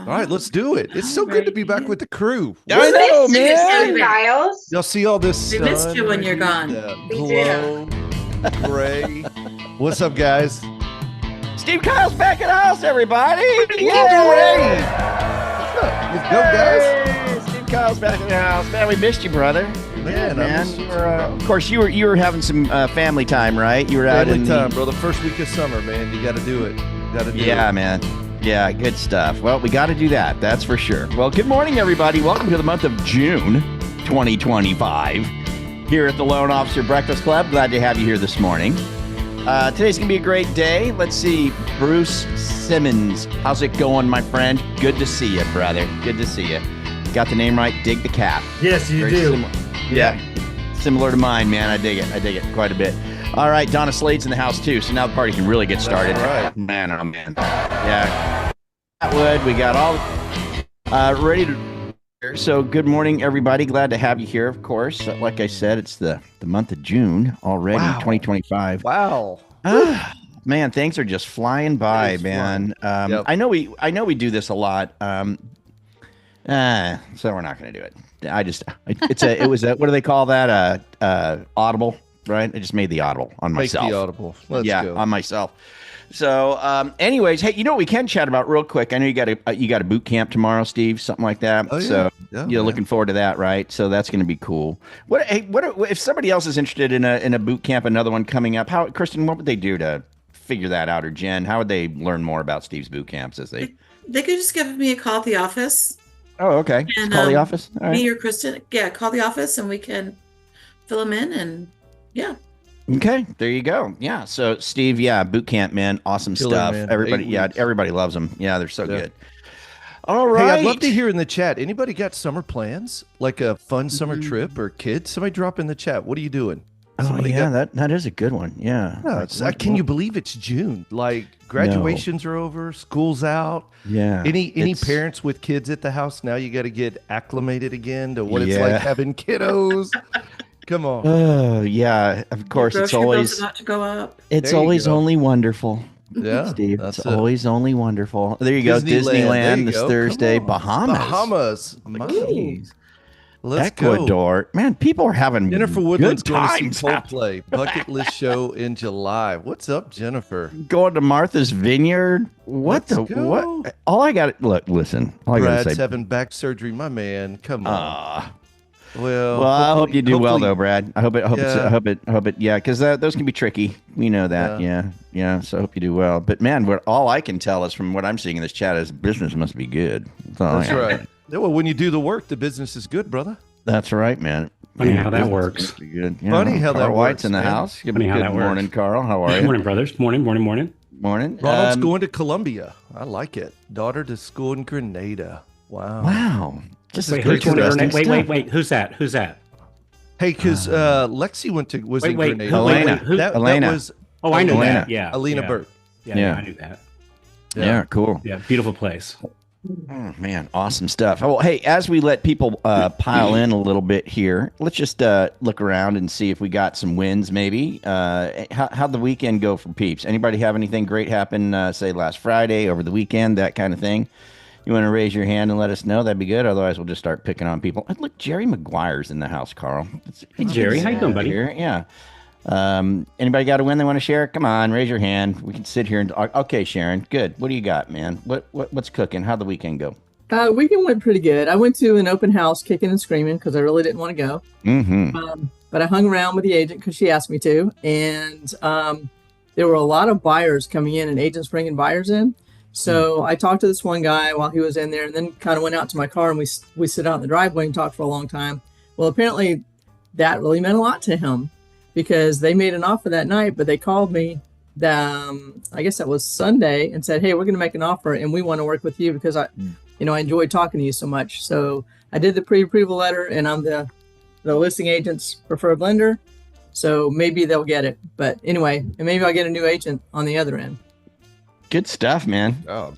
All right, let's do it. It's so good to be back with the crew. I know, man. Giles. Y'all see all this We sun? missed you when you're gone. We Glow, gray. What's up, guys? Steve Kyle's back at the house, everybody. Yay! What's up? Let's go, guys. Hey, Steve Kyle's back at the house. Man, we missed you, brother. Man, I missed You were, of course, you were having some family time, right? You were out Family in time, bro. The first week of summer, man. You got to do it. Yeah, man. Yeah, good stuff. Well, we got to do that. That's for sure. Well, good morning, everybody. Welcome to the month of June 2025 here at the Loan Officer Breakfast Club. Glad to have you here this morning. Today's going to be a great day. Let's see. Bruce Simmons. How's it going, my friend? Good to see you, brother. Good to see you. Got the name right. Dig the Cap. Yes, you Very do. similar. Yeah. Similar to mine, man. I dig it. I dig it quite a bit. All right. Donna Slade's in the house, too. So now the party can really get started. That's right. Man, oh, man. Yeah. Atwood, we got all ready to. So good morning, everybody. Glad to have you here, of course. Like I said, it's the month of June already, Wow. 2025. Wow. Man, things are just flying by, man. Yep. I know we do this a lot. So we're not going to do it. It was what do they call that? Audible, right? I just made the audible on myself. Make the audible. Let's go. On myself. So, anyways, hey, you know what we can chat about real quick? I know you got a boot camp tomorrow, Steve, something like that. Oh, yeah. So Yeah, you're man. looking forward to that, right? So that's going to be cool. What if somebody else is interested in a boot camp, another one coming up? How, Kristen, what would they do to figure that out, or Jen? How would they learn more about Steve's boot camps as they? They could just give me a call at the office. Oh, okay. And, Call the office. All right. Me or Kristen. Yeah, call the office and we can fill them in. And yeah. Okay, there you go. Yeah. So Steve, boot camp, man, awesome Killer, stuff. man. Everybody, 8 weeks. everybody loves them. Yeah, they're so Yeah. good. All right. Hey, I'd love to hear in the chat. Anybody got summer plans? Like a fun summer trip or kids? Somebody drop in the chat. What are you doing? Oh Somebody yeah, got- that is a good one. Yeah. No, can you believe it's June? Like graduations are over, school's out. Yeah. Any it's- parents with kids at the house now? You got to get acclimated again to what it's Yeah. like having kiddos. Come on. Oh yeah, of course. It's Grocery bills always about to go up. it's There you always go. only wonderful. Yeah, Steve, that's it's it. always only wonderful. There you go, There Disneyland you this go. Thursday, Come on. Bahamas. Bahamas. Jeez. Let's go. Ecuador. Man, people are having Jennifer Woodland's good going to times. see Coldplay bucket list show in July. What's up, Jennifer? Going to Martha's Vineyard. What Let's the go. what? All I got. Listen. All I got to Brad's say. having back surgery, my man. Come on. Ah. Well, I hope you do well hopefully- though, Brad. I hope it. Yeah, because those can be tricky. We know that. Yeah. Yeah. So I hope you do well. But man, all I can tell is from what I'm seeing in this chat is business must be good. That's right. Yeah, well, when you do the work, the business is good, brother. That's right, man. Funny how that Business works. must be good. Yeah. Funny how Carl that White's works, in the man. house. Good, Funny how good that morning, works. Carl. How are you? Morning, brothers. Morning. Morning. Ronald's going to Columbia. I like it. Daughter to school in Grenada. Wow. Wow. This Wait, is who's good going to stuff. Grenada? Wait. Who's that? Hey, because Lexi was in Wait, Grenada. Elena. who- That Elena. was Oh, I knew Elena. that. Yeah. Alina yeah. Burt. Yeah, I knew that. Yeah, cool. Yeah, beautiful place. Oh, man, awesome stuff. Oh, hey, as we let people pile in a little bit here, let's just look around and see if we got some wins, maybe. How'd the weekend go for peeps? Anybody have anything great happen, say, last Friday, over the weekend, that kind of thing? You want to raise your hand and let us know? That'd be good. Otherwise, we'll just start picking on people. Look, Jerry McGuire's in the house, Carl. Hey, Jerry. How you doing, buddy? Here. Yeah. Anybody got a win they want to share? Come on, raise your hand. We can sit here and okay, Sharon. Good. What do you got, man? What's cooking? How'd the weekend go? Weekend went pretty good. I went to an open house kicking and screaming because I really didn't want to go. Mm-hmm. But I hung around with the agent because she asked me to. And there were a lot of buyers coming in and agents bringing buyers in. So I talked to this one guy while he was in there and then kind of went out to my car and we sit out in the driveway and talked for a long time. Well, apparently that really meant a lot to him because they made an offer that night, but they called me, I guess that was Sunday, and said, hey, we're going to make an offer and we want to work with you because I enjoyed talking to you so much. So I did the pre-approval letter and I'm the listing agent's preferred lender. So maybe they'll get it. But anyway, and maybe I'll get a new agent on the other end. Good stuff, man. Oh,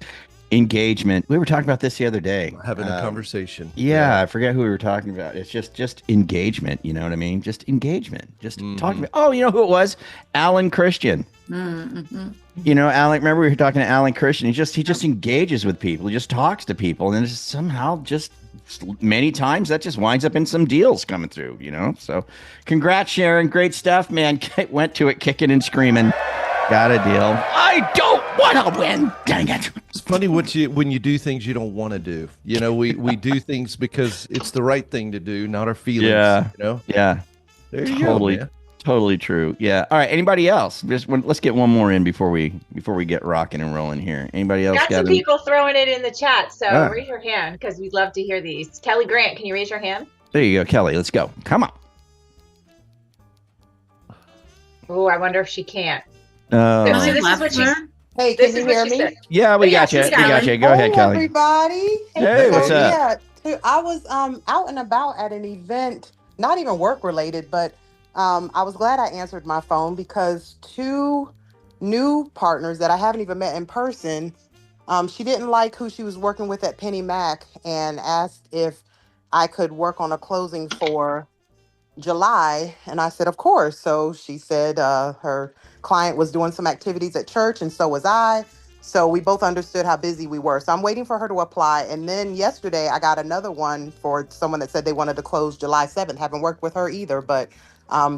Engagement. We were talking about this the other day. Having a conversation. Yeah, I forget who we were talking about. It's just engagement. You know what I mean? Just engagement. Just talking about. Oh, you know who it was? Alan Christian. Mm-hmm. You know, Alan. Remember we were talking to Alan Christian. He just engages with people. He just talks to people, and it's somehow just many times that just winds up in some deals coming through. You know. So, congrats, Sharon. Great stuff, man. Went to it kicking and screaming. Got a deal. I don't want to win. Dang it. It's funny when you do things you don't want to do. You know, we do things because it's the right thing to do, not our feelings. Yeah. You know? Yeah. There you go, man. Totally true. Yeah. All right. Anybody else? Let's get one more in before we get rocking and rolling here. Anybody else? Got some people throwing it in the chat, so raise your hand because we'd love to hear these. Kelly Grant, can you raise your hand? There you go, Kelly. Let's go. Come on. Oh, I wonder if she can't. Oh. So this is what she's. Hey, can you hear me? Yeah, we got you. We got you. Go ahead, Kelly. Everybody. Hey, what's up? Yeah, I was out and about at an event, not even work related, but I was glad I answered my phone because 2 new partners that I haven't even met in person, she didn't like who she was working with at Penny Mac and asked if I could work on a closing for July, and I said, of course. So she said her client was doing some activities at church, and so was I. So we both understood how busy we were. So I'm waiting for her to apply. And then yesterday, I got another one for someone that said they wanted to close July 7th. Haven't worked with her either, but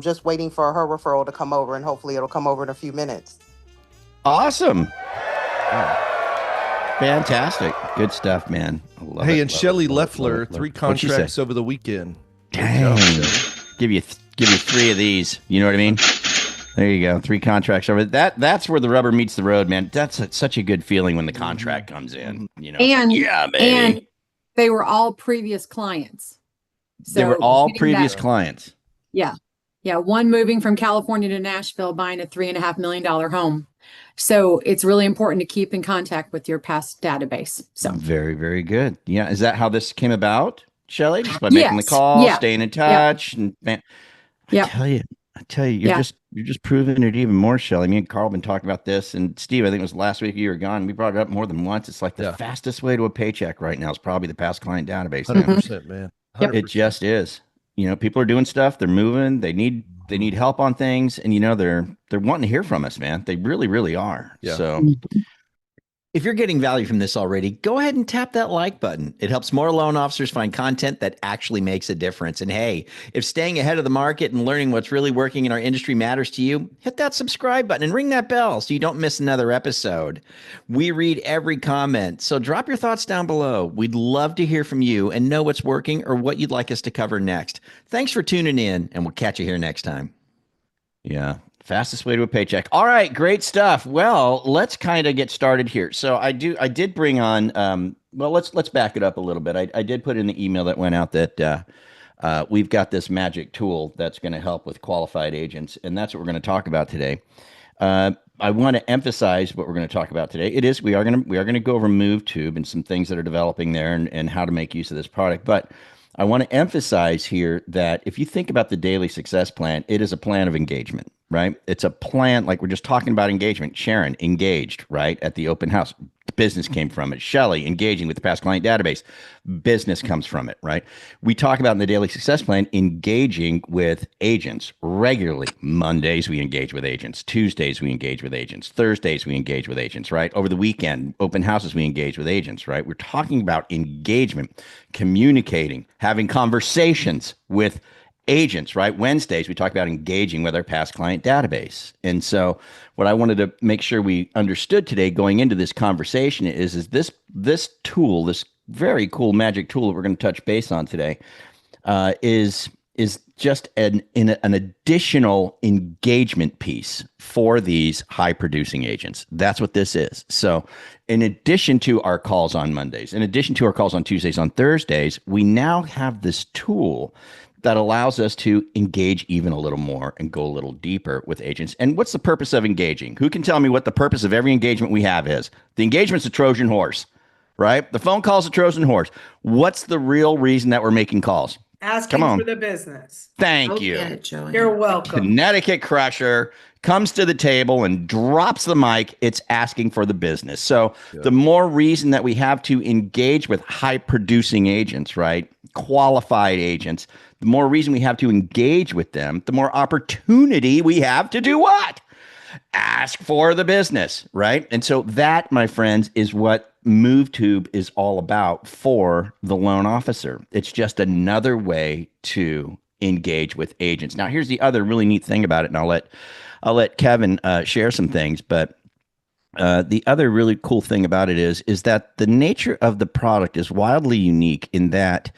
just waiting for her referral to come over, and hopefully it'll come over in a few minutes. Awesome. Fantastic. Good stuff, man. Hey, and Shelley Leffler, 3 contracts over the weekend. Dang. Give you 3 of these. You know what I mean? There you go. 3 contracts over. That's where the rubber meets the road, man. That's such a good feeling when the contract comes in. You know. And yeah, baby. And they were all previous clients. So they were all previous clients. Yeah. Yeah. One moving from California to Nashville, buying a $3.5 million home. So it's really important to keep in contact with your past database. So very, very good. Yeah. Is that how this came about, Shelley? Just by making the call, staying in touch, and man, I tell you, you're just proving it even more, Shelley. Me and Carl have been talking about this, and Steve, I think it was last week you were gone. We brought it up more than once. It's like the fastest way to a paycheck right now is probably the past client database. 100%, man. 100%. It just is. You know, people are doing stuff. They're moving. They need help on things, and you know they're wanting to hear from us, man. They really, really are. Yeah. So. If you're getting value from this already, go ahead and tap that like button. It helps more loan officers find content that actually makes a difference. And hey, if staying ahead of the market and learning what's really working in our industry matters to you, hit that subscribe button and ring that bell so you don't miss another episode. We read every comment, so drop your thoughts down below. We'd love to hear from you and know what's working or what you'd like us to cover next. Thanks for tuning in, and we'll catch you here next time. Yeah. Fastest way to a paycheck. All right, great stuff. Well, let's kind of get started here. So I did bring on. Well, let's back it up a little bit. I did put in the email that went out that we've got this magic tool that's going to help with qualified agents, and that's what we're going to talk about today. I want to emphasize what we're going to talk about today. We are going to go over MoveTube and some things that are developing there and how to make use of this product, but. I want to emphasize here that if you think about the daily success plan, it is a plan of engagement, right? It's a plan, like we're just talking about engagement. Sharon engaged, right, at the open house. Business came from it. Shelley engaging with the past client database. Business comes from it, right? We talk about in the daily success plan engaging with agents regularly. Mondays we engage with agents. Tuesdays we engage with agents. Thursdays we engage with agents, right? Over the weekend, open houses we engage with agents, right? We're talking about engagement, communicating, having conversations with agents, right? Wednesdays, we talk about engaging with our past client database. And so what I wanted to make sure we understood today going into this conversation is this tool, this very cool magic tool that we're going to touch base on today, is just an additional engagement piece for these high producing agents. That's what this is. So in addition to our calls on Mondays, in addition to our calls on Tuesdays, on Thursdays, we now have this tool that allows us to engage even a little more and go a little deeper with agents. And what's the purpose of engaging? Who can tell me what the purpose of every engagement we have is? The engagement's a Trojan horse, right? The phone call's a Trojan horse. What's the real reason that we're making calls? Come Asking on. for the business. Thank Go you. get it, Joey. You're welcome. Connecticut Crusher comes to the table and drops the mic. It's asking for the business. So the more reason that we have to engage with high producing agents, right? Qualified agents, the more reason we have to engage with them, the more opportunity we have to do what? Ask for the business, right? And so that, my friends, is what MoveTube is all about for the loan officer. It's just another way to engage with agents. Now, here's the other really neat thing about it, and I'll let Kevin share some things, but the other really cool thing about it is that the nature of the product is wildly unique in that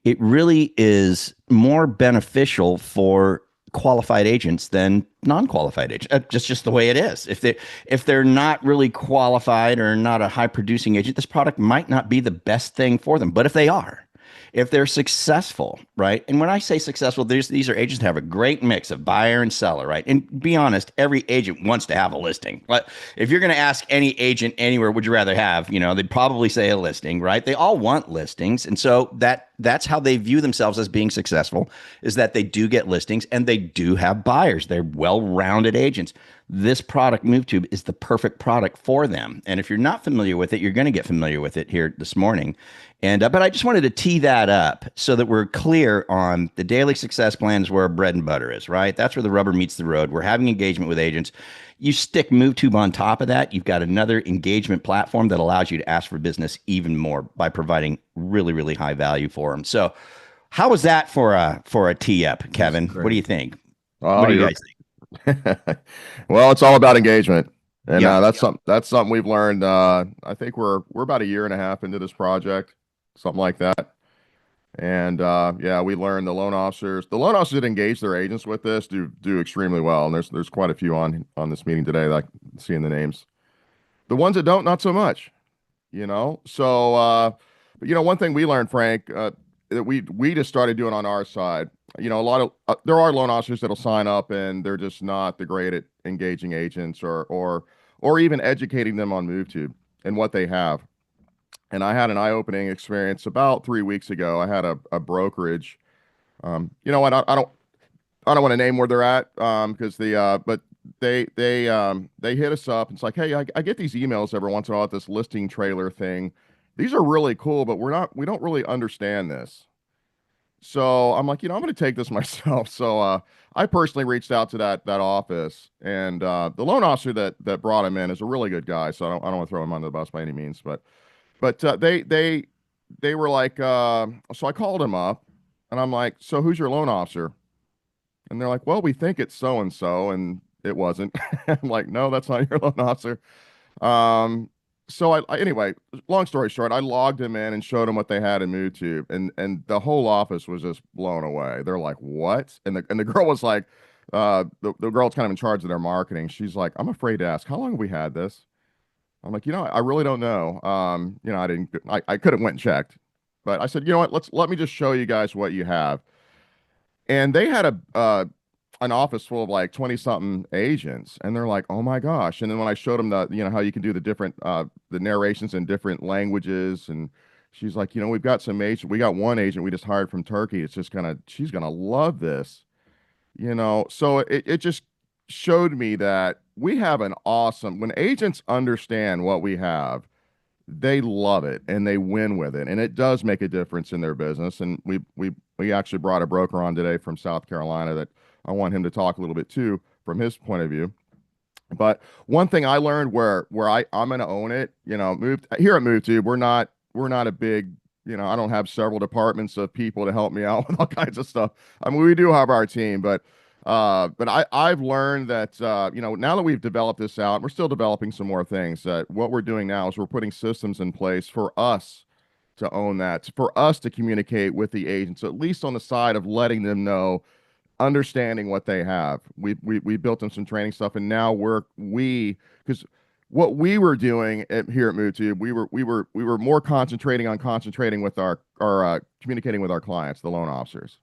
it really is more beneficial for qualified agents than non-qualified agents. Just the way it is. If they're not really qualified or not a high producing agent, this product might not be the best thing for them. But if they are, if they're successful, right? And when I say successful, these are agents that have a great mix of buyer and seller, right? And be honest, every agent wants to have a listing. But if you're going to ask any agent anywhere, would you rather have, they'd probably say a listing, right? They all want listings. And so that's how they view themselves as being successful, is that they do get listings and they do have buyers. They're well-rounded agents. This product, MoveTube, is the perfect product for them. And if you're not familiar with it, you're going to get familiar with it here this morning. And but I just wanted to tee that up so that we're clear on the daily success plan is where our bread and butter is, right? That's where the rubber meets the road. We're having engagement with agents. You stick MoveTube on top of that, you've got another engagement platform that allows you to ask for business even more by providing really, really high value for them. So how was that for a tee up, Kevin? What do you think? What do you guys think? Well, it's all about engagement. And that's something we've learned. I think we're about a year and a half into this project, something like that. And we learned the loan officers that engage their agents with this do extremely well. And there's quite a few on this meeting today, like seeing the names. The ones that don't, not so much. So but one thing we learned, Frank, that we just started doing on our side. A lot of there are loan officers that'll sign up and they're just not the great at engaging agents or even educating them on MoveTube and what they have. And I had an eye-opening experience about 3 weeks ago. I had a brokerage. I don't want to name where they're at because but they hit us up. It's like, hey, I get these emails every once in a while at this listing trailer thing. These are really cool, but we don't really understand this. So I'm like, I'm going to take this myself. So I personally reached out to that office, and the loan officer that brought him in is a really good guy. So I don't want to throw him under the bus by any means, but they were like, so I called him up, and I'm like, so who's your loan officer? And they're like, well, we think it's so and so, and it wasn't. I'm like, no, that's not your loan officer. So anyway, long story short, I logged him in and showed him what they had in MoveTube, and the whole office was just blown away. They're like, "What?" And the girl was like, the girl's kind of in charge of their marketing. She's like, "I'm afraid to ask, how long have we had this?" I'm like, I really don't know. I could have went and checked, but I said, you know what? Let me just show you guys what you have. And they had an office full of like 20 something agents, and they're like, oh my gosh. And then when I showed them how you can do the different the narrations in different languages, and she's like, we've got we got one agent we just hired from Turkey. It's just she's gonna love this. So it just showed me that we have when agents understand what we have, they love it and they win with it, and it does make a difference in their business. And we actually brought a broker on today from South Carolina that I want him to talk a little bit too from his point of view. But one thing I learned where I'm going to own it, here at MoveTube, we're not a big, I don't have several departments of people to help me out with all kinds of stuff. I mean, we do have our team, but I've learned that, now that we've developed this out, we're still developing some more things. What we're doing now is we're putting systems in place for us to own that, for us to communicate with the agents, at least on the side of letting them know, understanding what they have. We built them some training stuff, and now because what we were doing here at MoveTube, we were more concentrating with our communicating with our clients, the loan officers.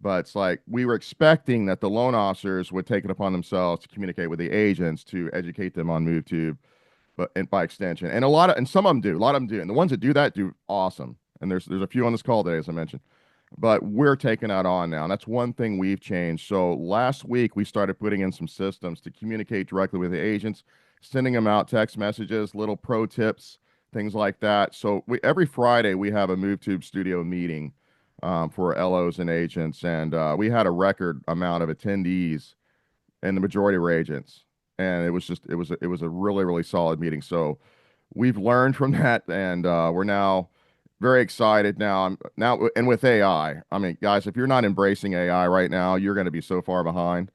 But it's like we were expecting that the loan officers would take it upon themselves to communicate with the agents to educate them on MoveTube, and by extension, and some of them do, and the ones that do that do awesome. And there's a few on this call today, as I mentioned. but we're taking that on now. And that's one thing we've changed. So last week we started putting in some systems to communicate directly with the agents, sending them out text messages, little pro tips, things like that. So every Friday we have a MoveTube studio meeting for LOs and agents, and we had a record amount of attendees, and the majority were agents. And it was a really, really solid meeting. So we've learned from that, and we're now very excited now. And with AI, I mean, guys, if you're not embracing AI right now, you're going to be so far behind.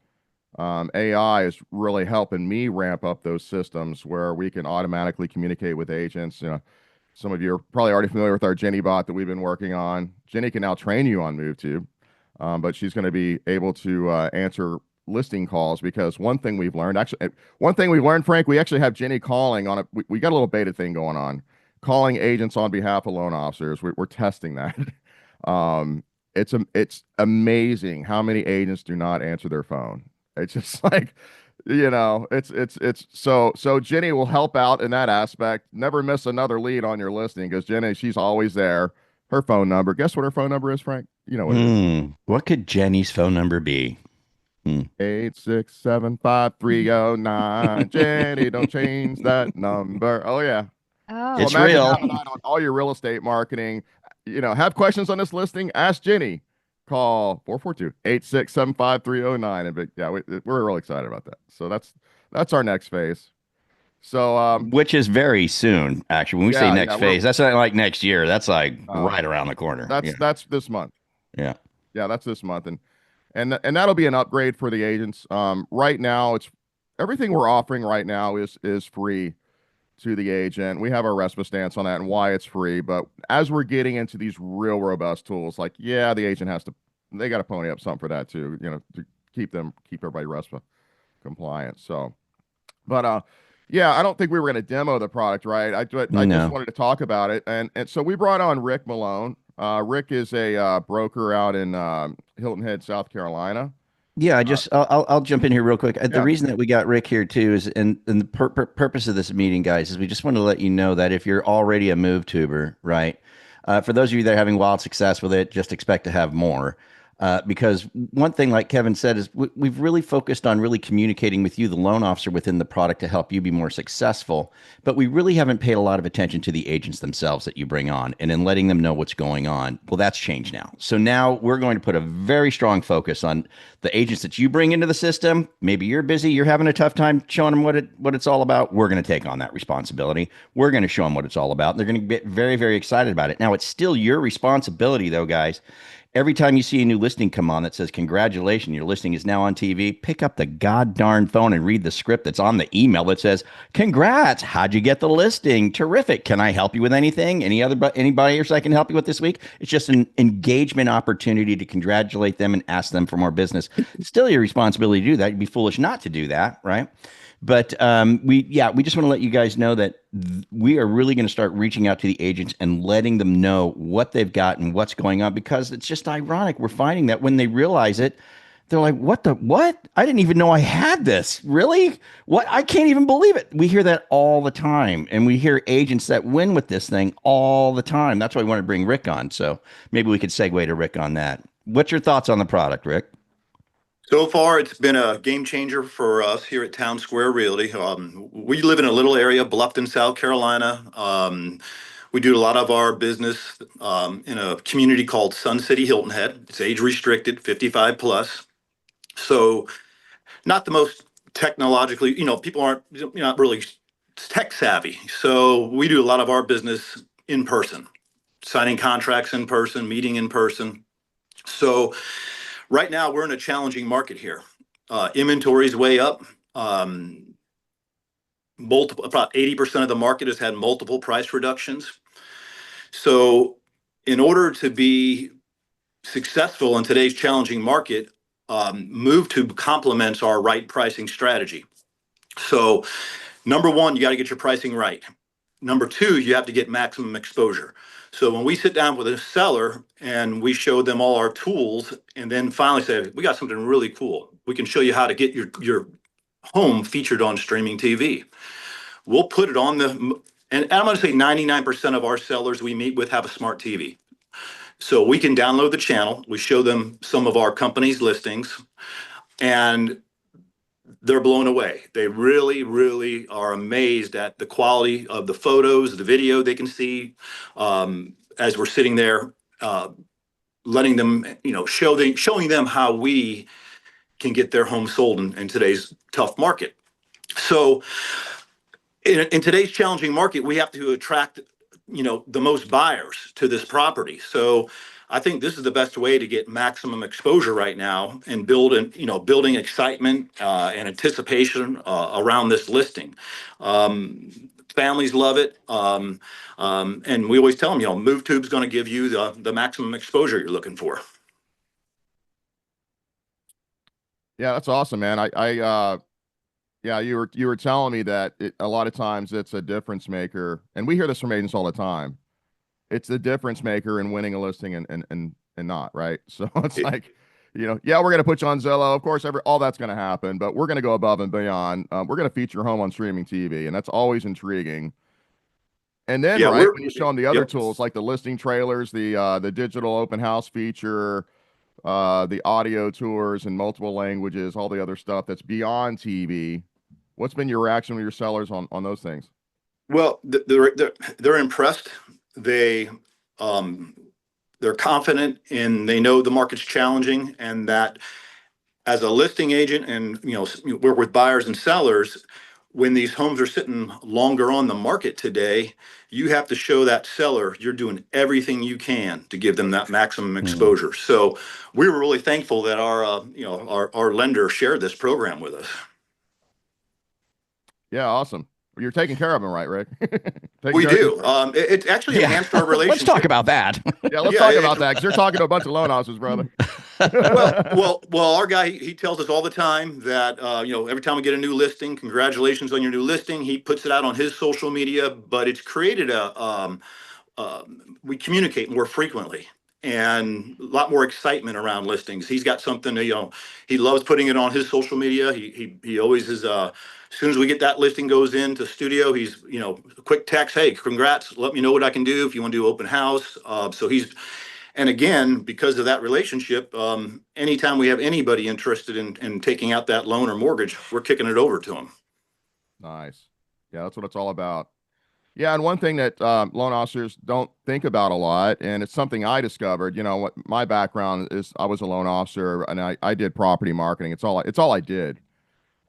AI is really helping me ramp up those systems where we can automatically communicate with agents. You know, some of you are probably already familiar with our Jenny bot that we've been working on. Jenny can now train you on MoveTube, but she's going to be able to answer listing calls, because one thing we've learned, Frank, we actually have Jenny calling on it. We got a little beta thing going on, calling agents on behalf of loan officers. We're testing that. It's amazing how many agents do not answer their phone. It's just like, it's so Jenny will help out in that aspect. Never miss another lead on your listing, because Jenny, she's always there. Her phone number, guess what her phone number is, Frank? You know what it is. What could Jenny's phone number be? 8675309. Jenny, don't change that number. Oh yeah. Oh, It's Imagine real. having that on all your real estate marketing. Have questions on this listing? Ask Jenny. Call 442-8675309. And we're really excited about that. So that's our next phase. So Which is very soon, actually. When we say next phase, that's not like next year. That's like right around the corner. That's this month. Yeah. Yeah, that's this month. And that'll be an upgrade for the agents. Right now, it's everything we're offering right now is free to the agent. We have our RESPA stance on that and why it's free. But as we're getting into these real robust tools, like, the agent they got to pony up something for that too, to keep everybody RESPA compliant. So, but I don't think we were going to demo the product, right? I just wanted to talk about it. And so we brought on Rick Malone. Rick is a broker out in Hilton Head, South Carolina. Yeah, I'll jump in here real quick. The reason that we got Rick here too is, and the purpose of this meeting, guys, is we just want to let you know that if you're already a MoveTuber, right? For those of you that are having wild success with it, just expect to have more. Because one thing, like Kevin said, is we've really focused on really communicating with you, the loan officer, within the product to help you be more successful. But we really haven't paid a lot of attention to the agents themselves that you bring on and in letting them know what's going on. Well, that's changed now. So now we're going to put a very strong focus on the agents that you bring into the system. Maybe you're busy, you're having a tough time showing them what it's all about. We're going to take on that responsibility. We're going to show them what it's all about. They're going to get very, very excited about it. Now, it's still your responsibility, though, guys. Every time you see a new listing come on that says, congratulations, your listing is now on TV, pick up the goddamn phone and read the script that's on the email that says, congrats, how'd you get the listing? Terrific. Can I help you with anything? Anybody else I can help you with this week? It's just an engagement opportunity to congratulate them and ask them for more business. It's still your responsibility to do that. You'd be foolish not to do that, right? But we just want to let you guys know that we are really going to start reaching out to the agents and letting them know what they've got and what's going on, because it's just ironic. We're finding that when they realize it, they're like, what? I didn't even know I had this. Really? What? I can't even believe it. We hear that all the time. And we hear agents that win with this thing all the time. That's why we want to bring Rick on. So maybe we could segue to Rick on that. What's your thoughts on the product, Rick? So far, it's been a game changer for us here at Town Square Realty. We live in a little area, Bluffton, South Carolina. We do a lot of our business in a community called Sun City Hilton Head. It's age restricted, 55 plus. So not the most technologically, people aren't not really tech savvy. So we do a lot of our business in person, signing contracts in person, meeting in person. So right now, we're in a challenging market here. Inventory is way up. About 80% of the market has had multiple price reductions. So in order to be successful in today's challenging market, MoveTube complements our right pricing strategy. So number one, you got to get your pricing right. Number two, you have to get maximum exposure. So when we sit down with a seller and we show them all our tools and then finally say, we got something really cool. We can show you how to get your home featured on streaming TV. We'll put it on and I'm going to say 99% of our sellers we meet with have a smart TV. So we can download the channel. We show them some of our company's listings, and they're blown away. They really, really are amazed at the quality of the photos, the video they can see as we're sitting there, letting them, showing them how we can get their home sold in today's tough market. So in today's challenging market, we have to attract, the most buyers to this property. So I think this is the best way to get maximum exposure right now and building excitement and anticipation around this listing. Families love it. And we always tell them, MoveTube's going to give you the maximum exposure you're looking for. Yeah, that's awesome, man. Yeah, you were telling me that a lot of times it's a difference maker, and we hear this from agents all the time. It's the difference maker in winning a listing and not, right? So it's like, yeah, we're gonna put you on Zillow, of course, all that's gonna happen, but we're gonna go above and beyond. We're gonna feature your home on streaming TV, and that's always intriguing. And then, right, when you show them the other tools like the listing trailers, the digital open house feature, the audio tours in multiple languages, all the other stuff that's beyond TV. What's been your reaction with your sellers on those things? Well, they're impressed. They're confident, and they know the market's challenging, and that as a listing agent and work with buyers and sellers, when these homes are sitting longer on the market today, you have to show that seller you're doing everything you can to give them that maximum exposure. So we were really thankful that our lender shared this program with us. Yeah, awesome. You're taking care of them, right, Rick? We do. It's actually enhanced our relationship. Let's talk about that. Let's talk about that, because you're talking to a bunch of loan officers, brother. well, our guy, he tells us all the time that, every time we get a new listing, congratulations on your new listing. He puts it out on his social media, but it's created we communicate more frequently and a lot more excitement around listings. He's got something, he loves putting it on his social media. He always is, as soon as we get that listing goes into studio, he's, a quick text, hey, congrats, let me know what I can do if you want to do open house. And again, because of that relationship, anytime we have anybody interested in taking out that loan or mortgage, we're kicking it over to them. Nice. Yeah, that's what it's all about. Yeah, and one thing that loan officers don't think about a lot, and it's something I discovered, what my background is, I was a loan officer, and I did property marketing. It's all I did.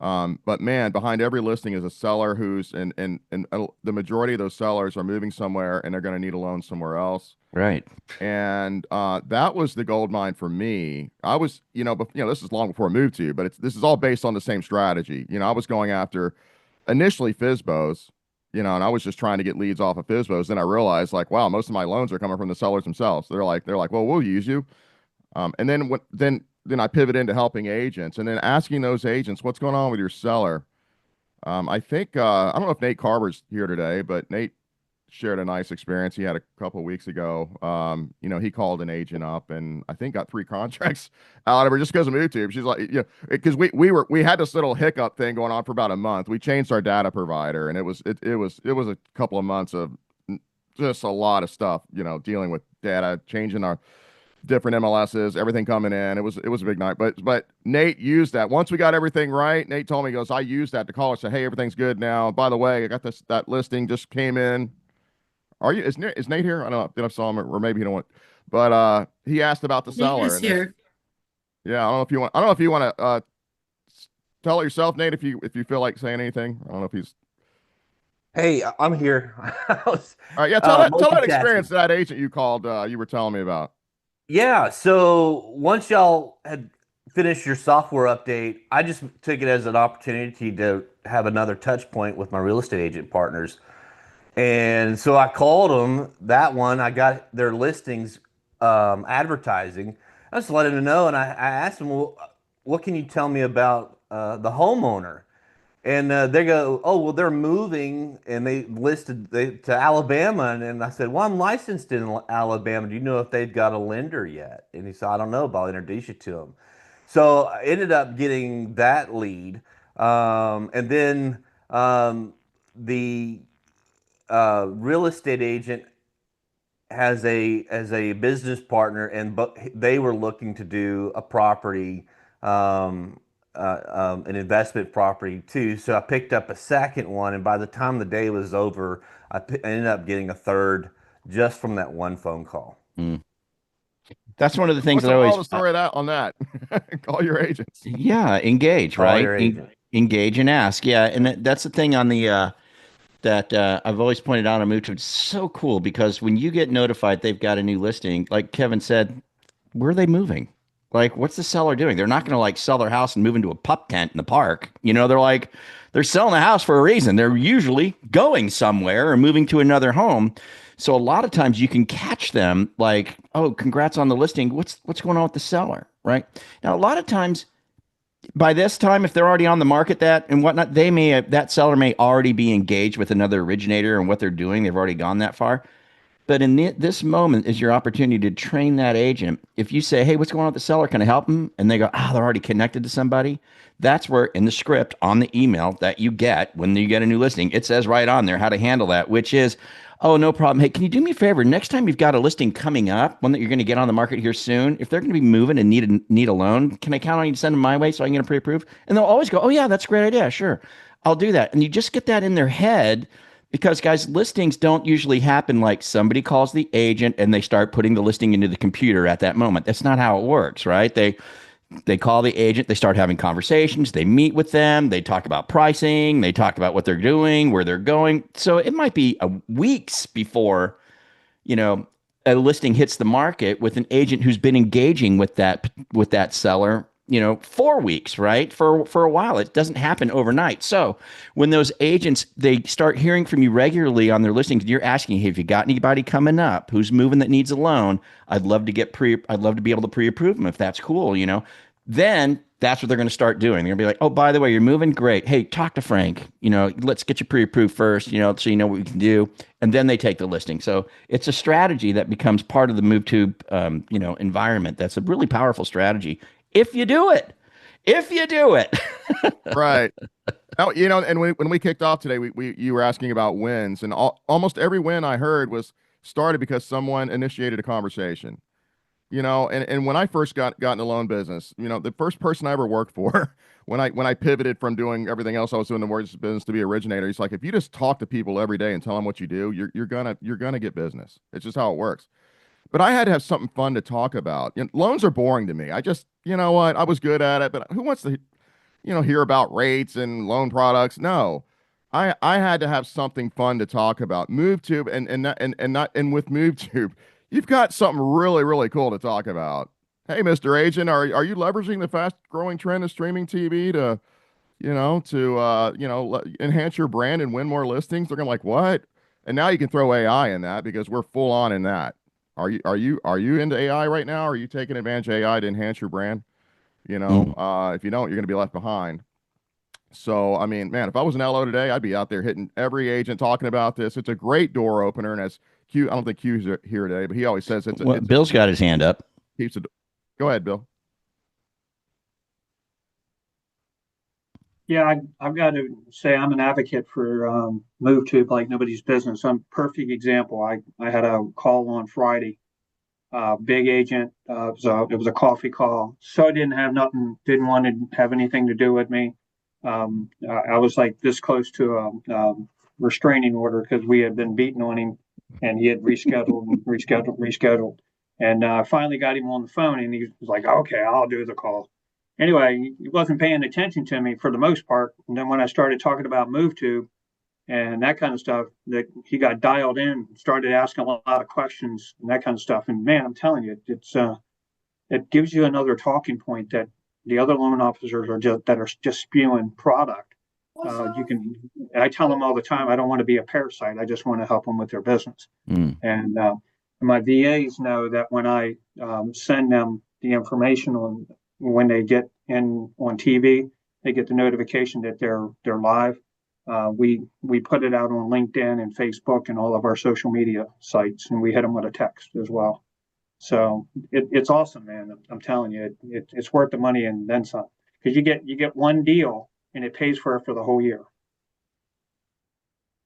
But man, behind every listing is a seller who's, and the majority of those sellers are moving somewhere, and they're going to need a loan somewhere else. Right. And that was the gold mine for me. I was, this is long before MoveTube, but this is all based on the same strategy. I was going after initially FSBOs, and I was just trying to get leads off of FSBOs. Then I realized, like, wow, most of my loans are coming from the sellers themselves. They're like, well, we'll use you. And then I pivot into helping agents, and then asking those agents, what's going on with your seller? I think, I don't know if Nate Carver's here today, but Nate shared a nice experience he had a couple of weeks ago. He called an agent up and I think got 3 contracts out of her just because of MoveTube. She's like, because we had this little hiccup thing going on for about a month. We changed our data provider, and it was a couple of months of just a lot of stuff, dealing with data, changing our different MLSs, everything coming in. It was a big night, but Nate used that. Once we got everything right, Nate told me, he goes, I used that to call her, say, hey, everything's good now. By the way, I got that listing just came in. Is Nate here? I don't know if I saw him, or maybe he don't want, but he asked about the seller. Nate is here. Yeah, I don't know if you want to tell it yourself, Nate, if you feel like saying anything. I don't know if he's. Hey, I'm here. All right, yeah, tell that experience that agent you called. You were telling me about. Yeah, so once y'all had finished your software update, I just took it as an opportunity to have another touch point with my real estate agent partners. And so I called them, that one, I got their listings advertising. I just let them know, and I asked them, well, what can you tell me about the homeowner? And they go, oh, well, they're moving, and they listed to Alabama. And I said, well, I'm licensed in Alabama. Do you know if they've got a lender yet? And he said, I don't know, but I'll introduce you to them. So I ended up getting that lead. And then the real estate agent has a business partner, and they were looking to do a property, an investment property too. So I picked up a second one, and by the time the day was over, I ended up getting a third just from that one phone call. That's one of the things What's that I always the story on that? Call your agents. Yeah, engage, Call right? your agent. Engage and ask. Yeah, and that's the thing on the that I've always pointed out on MoveTube. It's so cool because when you get notified they've got a new listing, like Kevin said, where are they moving? Like, what's the seller doing? They're not going to like sell their house and move into a pup tent in the park. You know, they're selling the house for a reason. They're usually going somewhere or moving to another home. So a lot of times you can catch them like, oh, congrats on the listing. What's going on with the seller, right? Now, a lot of times by this time, if they're already on the market that and whatnot, that seller may already be engaged with another originator and what they're doing. They've already gone that far. But in this moment is your opportunity to train that agent. If you say, hey, what's going on with the seller? Can I help them? And they go, they're already connected to somebody. That's where in the script on the email that you get when you get a new listing, it says right on there how to handle that, which is, oh, no problem. Hey, can you do me a favor? Next time you've got a listing coming up, one that you're going to get on the market here soon, if they're going to be moving and need a loan, can I count on you to send them my way so I can get them pre-approved? And they'll always go, oh, yeah, that's a great idea. Sure, I'll do that. And you just get that in their head. Because, guys, listings don't usually happen like somebody calls the agent and they start putting the listing into the computer at that moment. That's not how it works, right? They call the agent, they start having conversations, they meet with them, they talk about pricing, they talk about what they're doing, where they're going. So it might be weeks before, a listing hits the market with an agent who's been engaging with that seller 4 weeks, right? For a while. It doesn't happen overnight. So when those agents, they start hearing from you regularly on their listings, you're asking, hey, have you got anybody coming up who's moving that needs a loan? I'd love to be able to pre-approve them if that's cool, Then that's what they're going to start doing. They're going to be like, oh, by the way, you're moving? Great. Hey, talk to Frank. Let's get you pre-approved first, so you know what we can do. And then they take the listing. So it's a strategy that becomes part of the MoveTube, environment. That's a really powerful strategy. If you do it. Right. Now, and when we kicked off today, you were asking about wins, and almost every win I heard was started because someone initiated a conversation. And when I first got in the loan business, the first person I ever worked for, when I pivoted from doing everything else I was doing in the mortgage business to be an originator, he's like, if you just talk to people every day and tell them what you do, you're gonna get business. It's just how it works. But I had to have something fun to talk about. Loans are boring to me. I just, I was good at it, but who wants to, hear about rates and loan products? No, I had to have something fun to talk about. MoveTube and with MoveTube, you've got something really, really cool to talk about. Hey, Mr. Agent, are you leveraging the fast growing trend of streaming TV to enhance your brand and win more listings? They're gonna be like, what? And now you can throw AI in that because we're full on in that. Are you into AI right now? Are you taking advantage of AI to enhance your brand? If you don't, you're going to be left behind. So, I mean, man, if I was an LO today, I'd be out there hitting every agent talking about this. It's a great door opener. And as Q, I don't think Q's here today, but he always says Bill's got his hand up. Go ahead, Bill. Yeah, I've got to say I'm an advocate for MoveTube like nobody's business. I'm a perfect example. I had a call on Friday, big agent. It was a coffee call. So I didn't want to have anything to do with me. I was like this close to a restraining order because we had been beating on him, and he had rescheduled. And I finally got him on the phone, and he was like, "Okay, I'll do the call." Anyway, he wasn't paying attention to me for the most part. And then when I started talking about MoveTube and that kind of stuff, that he got dialed in, started asking a lot of questions and that kind of stuff. And man, I'm telling you, it gives you another talking point that the other loan officers are just spewing product. I tell them all the time, I don't want to be a parasite. I just want to help them with their business. And my VAs know that when I send them the information on when they get in on TV, they get the notification that they're live. We put it out on LinkedIn and Facebook and all of our social media sites, and we hit them with a text as well. So it's awesome, man. I'm telling you, it's worth the money and then some, because you get one deal and it pays for the whole year.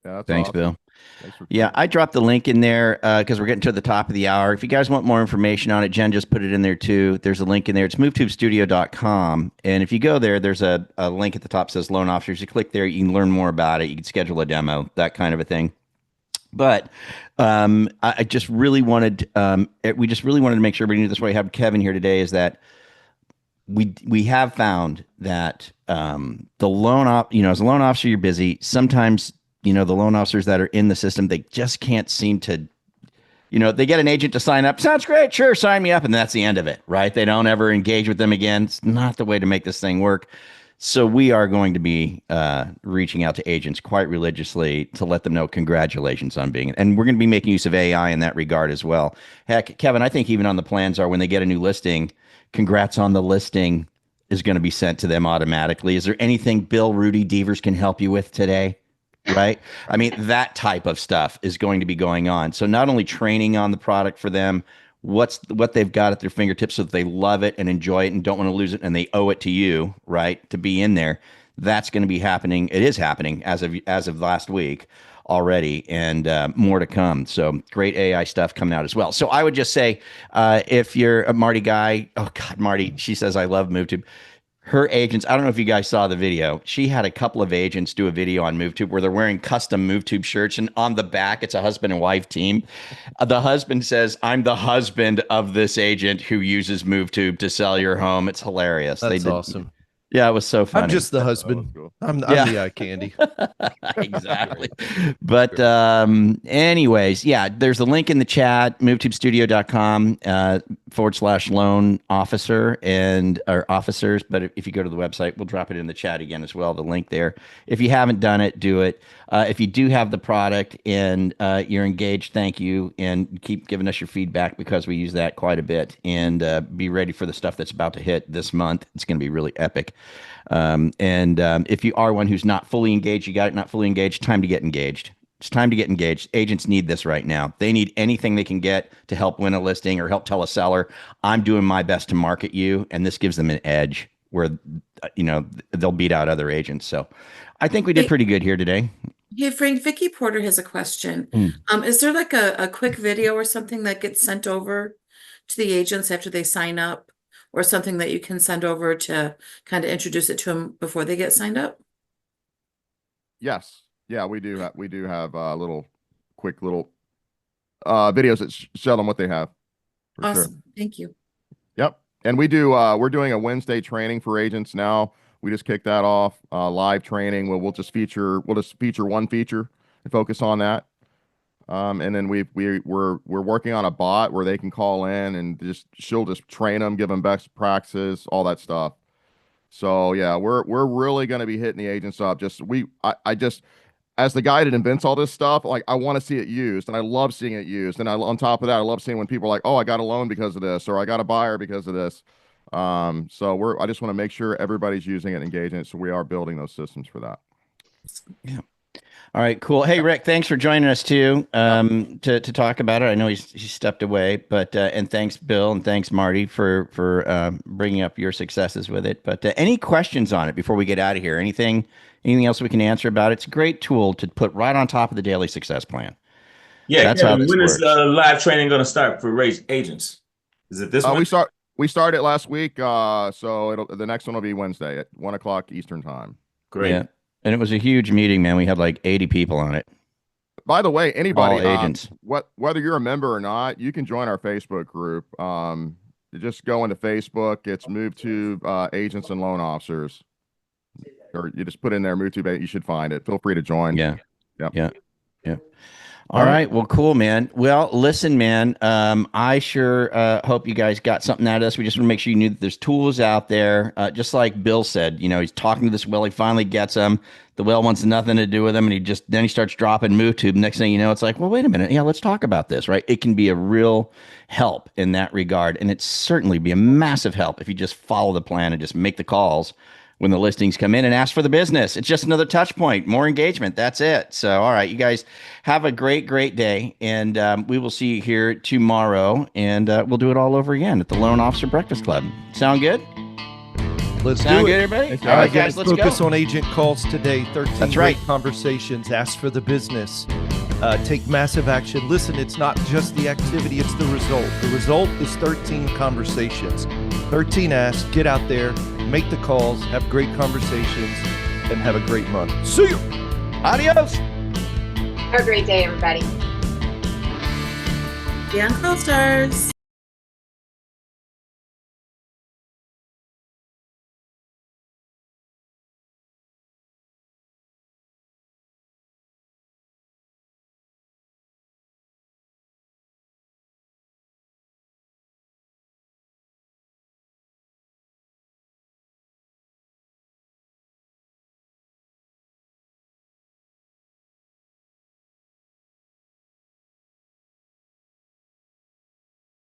Yeah, that's Thanks, awesome. Bill. Thanks for Yeah, I dropped the link in there because we're getting to the top of the hour. If you guys want more information on it, Jen just put it in there too. There's a link in there. It's movetubestudio.com. And if you go there, there's a link at the top that says loan officers. You click there, you can learn more about it. You can schedule a demo, that kind of a thing. But I just really wanted, we just really wanted to make sure everybody knew this way. I have Kevin here today is that we have found that the as a loan officer, you're busy. Sometimes, the loan officers that are in the system, they just can't seem to, they get an agent to sign up. Sounds great. Sure. Sign me up. And that's the end of it, right? They don't ever engage with them again. It's not the way to make this thing work. So we are going to be reaching out to agents quite religiously to let them know congratulations on being, and we're going to be making use of AI in that regard as well. Heck, Kevin, I think even on the plans are when they get a new listing, congrats on the listing is going to be sent to them automatically. Is there anything Bill, Rudy, Devers can help you with today? Right? I mean, that type of stuff is going to be going on. So not only training on the product for them, what they've got at their fingertips so that they love it and enjoy it and don't want to lose it and they owe it to you, right, to be in there. That's going to be happening. It is happening as of last week already, and more to come. So great AI stuff coming out as well. So I would just say, if you're a Marty guy, oh God, Marty, she says, I love MoveTube. Her agents, I don't know if you guys saw the video. She had a couple of agents do a video on MoveTube where they're wearing custom MoveTube shirts, and on the back, it's a husband and wife team. The husband says, I'm the husband of this agent who uses MoveTube to sell your home. It's hilarious. That's awesome. Yeah, it was so funny. I'm just the husband. Cool. I'm the eye candy. Exactly. But anyways, yeah, there's a link in the chat, movetubestudio.com /loan officer or officers. But if you go to the website, we'll drop it in the chat again as well, the link there. If you haven't done it, do it. If you do have the product and you're engaged, thank you. And keep giving us your feedback because we use that quite a bit. And be ready for the stuff that's about to hit this month. It's going to be really epic. If you are one who's not fully engaged, you got it, not fully engaged, time to get engaged. It's time to get engaged. Agents need this right now. They need anything they can get to help win a listing or help tell a seller, I'm doing my best to market you. And this gives them an edge where, they'll beat out other agents. So I think we did pretty good here today. Hey, Frank, Vicky Porter has a question. Is there like a quick video or something that gets sent over to the agents after they sign up, or something that you can send over to kind of introduce it to them before they get signed up? Yes. Yeah, we do have quick little videos that show them what they have. Awesome. Sure. Thank you. Yep. And we're doing a Wednesday training for agents now. We just kicked that off, live training. We'll just feature one feature and focus on that. And then we're working on a bot where they can call in and she'll just train them, give them best practices, all that stuff. So yeah, we're really going to be hitting the agents up. As the guy that invents all this stuff, like I want to see it used, and I love seeing it used. And on top of that, I love seeing when people are like, oh, I got a loan because of this, or I got a buyer because of this. I just want to make sure everybody's using it and engaging it. So we are building those systems for that. Yeah. All right, cool. Hey, Rick, thanks for joining us too, to talk about it. I know he's stepped away, but and thanks, Bill, and thanks, Marty, for bringing up your successes with it. But any questions on it before we get out of here? Anything else we can answer about it? It's a great tool to put right on top of the daily success plan. Yeah, that's Kevin, how this when works. is live training going to start for agents? Is it this one? We started last week, so the next one will be Wednesday at 1:00 Eastern time. Great. Yeah. And it was a huge meeting, man. We had like 80 people on it. By the way, anybody, all agents, whether you're a member or not, you can join our Facebook group. You just go into Facebook. It's MoveTube Agents and Loan Officers, or you just put in there MoveTube. You should find it. Feel free to join. Yeah. Yep. Yeah. Yeah. All right. Well, cool, man. Well, listen, man, I sure hope you guys got something out of this. We just want to make sure you knew that there's tools out there. Just like Bill said, he's talking to this whale. He finally gets them. The whale wants nothing to do with him. And then he starts dropping MoveTube. Next thing you know, it's like, well, wait a minute. Yeah, let's talk about this, right? It can be a real help in that regard. And it's certainly be a massive help if you just follow the plan and just make the calls when the listings come in and ask for the business. It's just another touch point, more engagement. That's it. So, all right, you guys have a great, great day. And we will see you here tomorrow. And we'll do it all over again at the Loan Officer Breakfast Club. Sound good? Let's Sound do good, it. everybody? All right, guys, guys, let's focus go. on agent calls today. 13 That's great right. conversations. Ask for the business. Take massive action. Listen, it's not just the activity, it's the result. The result is 13 conversations. 13 asks, get out there, make the calls, have great conversations, and have a great month. See you. Adios. Have a great day, everybody. Yeah, Call Stars.